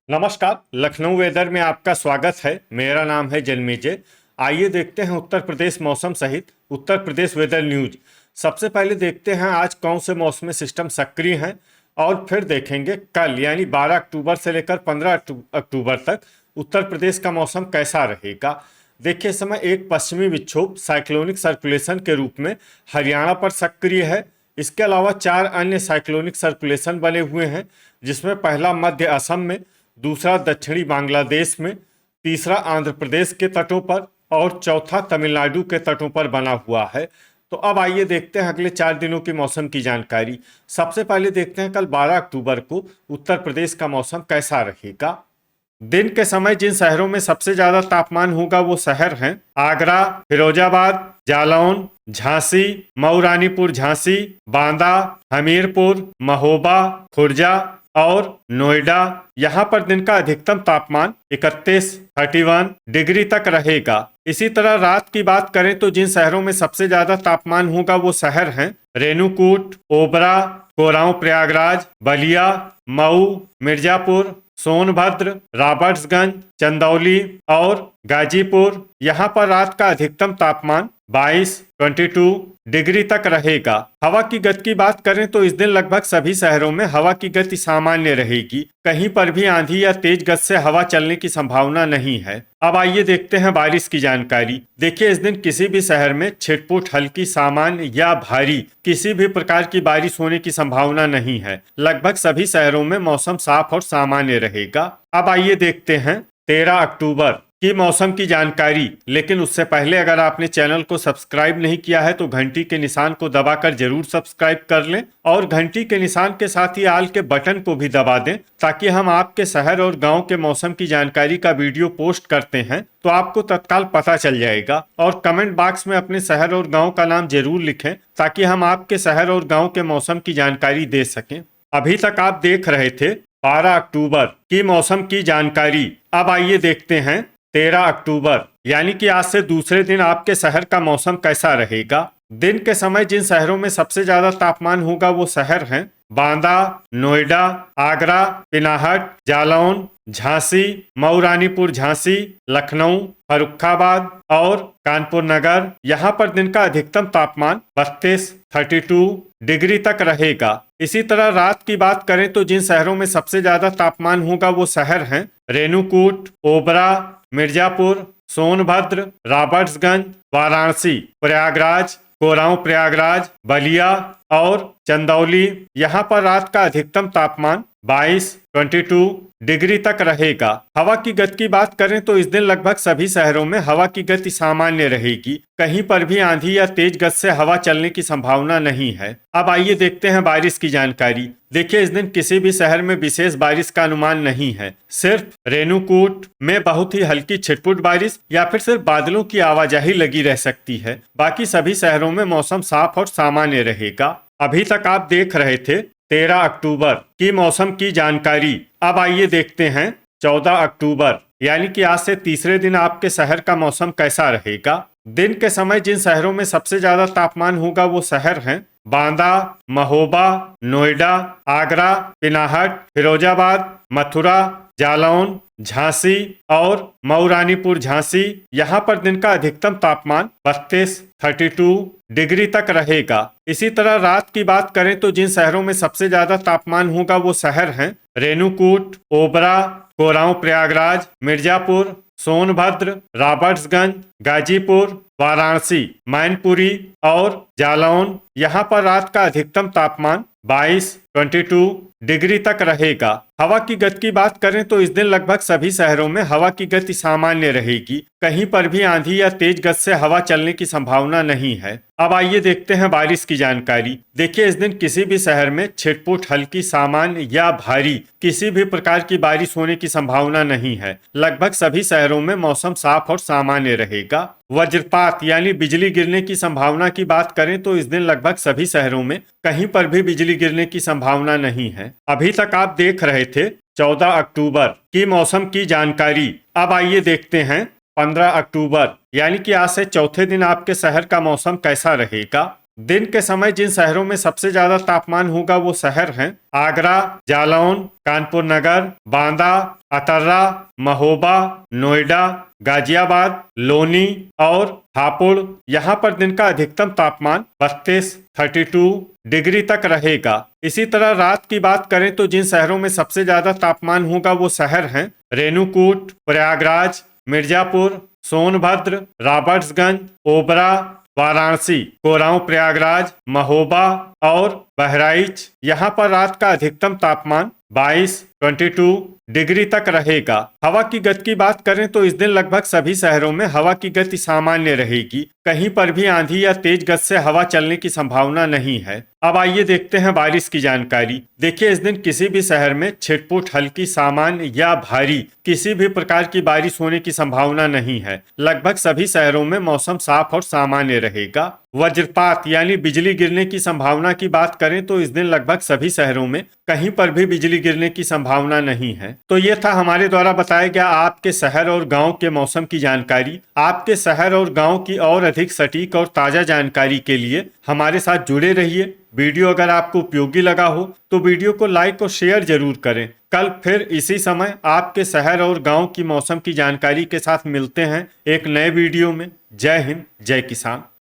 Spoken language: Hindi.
नमस्कार। लखनऊ वेदर में आपका स्वागत है। मेरा नाम है जन्मेजय। आइए देखते हैं उत्तर प्रदेश मौसम सहित उत्तर प्रदेश वेदर न्यूज। सबसे पहले देखते हैं आज कौन से मौसमी सिस्टम सक्रिय हैं और फिर देखेंगे कल यानी 12 अक्टूबर से लेकर 15 अक्टूबर तक उत्तर प्रदेश का मौसम कैसा रहेगा। देखिए, इस समय एक पश्चिमी विक्षोभ साइक्लोनिक सर्कुलेशन के रूप में हरियाणा पर सक्रिय है। इसके अलावा 4 अन्य साइक्लोनिक सर्कुलेशन बने हुए हैं, जिसमें पहला मध्य असम में, दूसरा दक्षिणी बांग्लादेश में, तीसरा आंध्र प्रदेश के तटों पर और चौथा तमिलनाडु के तटों पर बना हुआ है। तो अब आइए देखते हैं अगले 4 दिनों की मौसम की जानकारी। सबसे पहले देखते हैं कल 12 अक्टूबर को उत्तर प्रदेश का मौसम कैसा रहेगा। दिन के समय जिन शहरों में सबसे ज्यादा तापमान होगा वो शहर हैं आगरा, फिरोजाबाद, जालौन, झांसी, मऊ रानीपुर झांसी, बांदा, हमीरपुर, महोबा, खुर्जा और नोएडा। यहाँ पर दिन का अधिकतम तापमान 31 डिग्री तक रहेगा। इसी तरह रात की बात करें तो जिन शहरों में सबसे ज्यादा तापमान होगा वो शहर हैं रेणुकूट, ओबरा, कोरांव प्रयागराज, बलिया, मऊ, मिर्जापुर, सोनभद्र, रॉबर्ट्सगंज, चंदौली और गाजीपुर। यहाँ पर रात का अधिकतम तापमान 22 डिग्री तक रहेगा। हवा की गति की बात करें तो इस दिन लगभग सभी शहरों में हवा की गति सामान्य रहेगी। कहीं पर भी आंधी या तेज गति से हवा चलने की संभावना नहीं है। अब आइए देखते हैं बारिश की जानकारी। देखिए, इस दिन किसी भी शहर में छिटपुट, हल्की, सामान्य या भारी किसी भी प्रकार की बारिश होने की संभावना नहीं है। लगभग सभी शहरों में मौसम साफ और सामान्य रहेगा। अब आइए देखते हैं 13 अक्टूबर की मौसम की जानकारी। लेकिन उससे पहले अगर आपने चैनल को सब्सक्राइब नहीं किया है तो घंटी के निशान को दबाकर जरूर सब्सक्राइब कर लें और घंटी के निशान के साथ ही आल के बटन को भी दबा दें, ताकि हम आपके शहर और गांव के मौसम की जानकारी का वीडियो पोस्ट करते हैं तो आपको तत्काल पता चल जाएगा। और कमेंट बॉक्स में अपने शहर और गाँव का नाम जरूर लिखें, ताकि हम आपके शहर और गाँव के मौसम की जानकारी दे सकें। अभी तक आप देख रहे थे 12 अक्टूबर की मौसम की जानकारी। अब आइए देखते हैं 13 अक्टूबर यानी कि आज से दूसरे दिन आपके शहर का मौसम कैसा रहेगा। दिन के समय जिन शहरों में सबसे ज्यादा तापमान होगा वो शहर हैं बांदा, नोएडा, आगरा, पिनाहट, जालौन, झांसी, मऊ रानीपुर झांसी, लखनऊ, फर्रुखाबाद और कानपुर नगर। यहाँ पर दिन का अधिकतम तापमान 32 डिग्री तक रहेगा। इसी तरह रात की बात करें तो जिन शहरों में सबसे ज्यादा तापमान होगा वो शहर हैं रेणुकूट, ओबरा, मिर्जापुर, सोनभद्र, रॉबर्ट्सगंज, वाराणसी, प्रयागराज, कोरांव प्रयागराज, बलिया और चंदौली। यहाँ पर रात का अधिकतम तापमान 22 डिग्री तक रहेगा। हवा की गति की बात करें तो इस दिन लगभग सभी शहरों में हवा की गति सामान्य रहेगी। कहीं पर भी आंधी या तेज गति से हवा चलने की संभावना नहीं है। अब आइए देखते हैं बारिश की जानकारी। देखिए, इस दिन किसी भी शहर में विशेष बारिश का अनुमान नहीं है। सिर्फ रेणुकूट में बहुत ही हल्की छिटपुट बारिश या फिर सिर्फ बादलों की आवाजाही लगी रह सकती है। बाकी सभी शहरों में मौसम साफ और सामान्य रहेगा। अभी तक आप देख रहे थे 13 अक्टूबर की मौसम की जानकारी। अब आइए देखते हैं 14 अक्टूबर यानी कि आज से तीसरे दिन आपके शहर का मौसम कैसा रहेगा। दिन के समय जिन शहरों में सबसे ज्यादा तापमान होगा वो शहर हैं बांदा, महोबा, नोएडा, आगरा, पिनाहट, फिरोजाबाद, मथुरा, जालौन, झांसी और मऊ रानीपुर झांसी। यहाँ पर दिन का अधिकतम तापमान 32 डिग्री तक रहेगा। इसी तरह रात की बात करें तो जिन शहरों में सबसे ज्यादा तापमान होगा वो शहर हैं रेणुकूट, ओबरा, कोरांव प्रयागराज, मिर्जापुर, सोनभद्र, रॉबर्ट्सगंज, गाजीपुर, वाराणसी, मैनपुरी और जालौन। यहाँ पर रात का अधिकतम तापमान 22 डिग्री तक रहेगा। हवा की गति की बात करें तो इस दिन लगभग सभी शहरों में हवा की गति सामान्य रहेगी। कहीं पर भी आंधी या तेज गति से हवा चलने की संभावना नहीं है। अब आइए देखते हैं बारिश की जानकारी। देखिए, इस दिन किसी भी शहर में छिटपुट, हल्की, सामान्य या भारी किसी भी प्रकार की बारिश होने की संभावना नहीं है। लगभग सभी शहरों में मौसम साफ और सामान्य रहेगा। वज्रपात यानी बिजली गिरने की संभावना की बात करें तो इस दिन लगभग सभी शहरों में कहीं पर भी बिजली गिरने की संभावना नहीं है। अभी तक आप देख रहे थे 14 अक्टूबर की मौसम की जानकारी। अब आइए देखते हैं 15 अक्टूबर यानी कि आज से चौथे दिन आपके शहर का मौसम कैसा रहेगा। दिन के समय जिन शहरों में सबसे ज्यादा तापमान होगा वो शहर हैं आगरा, जालौन, कानपुर नगर, बांदा, अतर्रा, महोबा, नोएडा, गाजियाबाद, लोनी और हापुड़। यहाँ पर दिन का अधिकतम तापमान 32 डिग्री तक रहेगा। इसी तरह रात की बात करें तो जिन शहरों में सबसे ज्यादा तापमान होगा वो शहर हैं रेणुकूट, प्रयागराज, मिर्जापुर, सोनभद्र, रॉबर्ट्सगंज, ओबरा, वाराणसी, कोरांव प्रयागराज, महोबा और बहराइच। यहाँ पर रात का अधिकतम तापमान 22 डिग्री तक रहेगा। हवा की गति की बात करें तो इस दिन लगभग सभी शहरों में हवा की गति सामान्य रहेगी। कहीं पर भी आंधी या तेज गति से हवा चलने की संभावना नहीं है। अब आइए देखते हैं बारिश की जानकारी। देखिए, इस दिन किसी भी शहर में छिटपुट, हल्की, सामान्य या भारी किसी भी प्रकार की बारिश होने की संभावना नहीं है। लगभग सभी शहरों में मौसम साफ और सामान्य रहेगा। वज्रपात यानी बिजली गिरने की संभावना की बात करें तो इस दिन लगभग सभी शहरों में कहीं पर भी बिजली गिरने की संभावना नहीं है। तो ये था हमारे द्वारा बताया गया आपके शहर और गांव के मौसम की जानकारी। आपके शहर और गांव की और अधिक सटीक और ताजा जानकारी के लिए हमारे साथ जुड़े रहिए। वीडियो अगर आपको उपयोगी लगा हो तो वीडियो को लाइक और शेयर जरूर करें। कल फिर इसी समय आपके शहर और गांव की मौसम की जानकारी के साथ मिलते हैं एक नए वीडियो में। जय हिंद, जय किसान।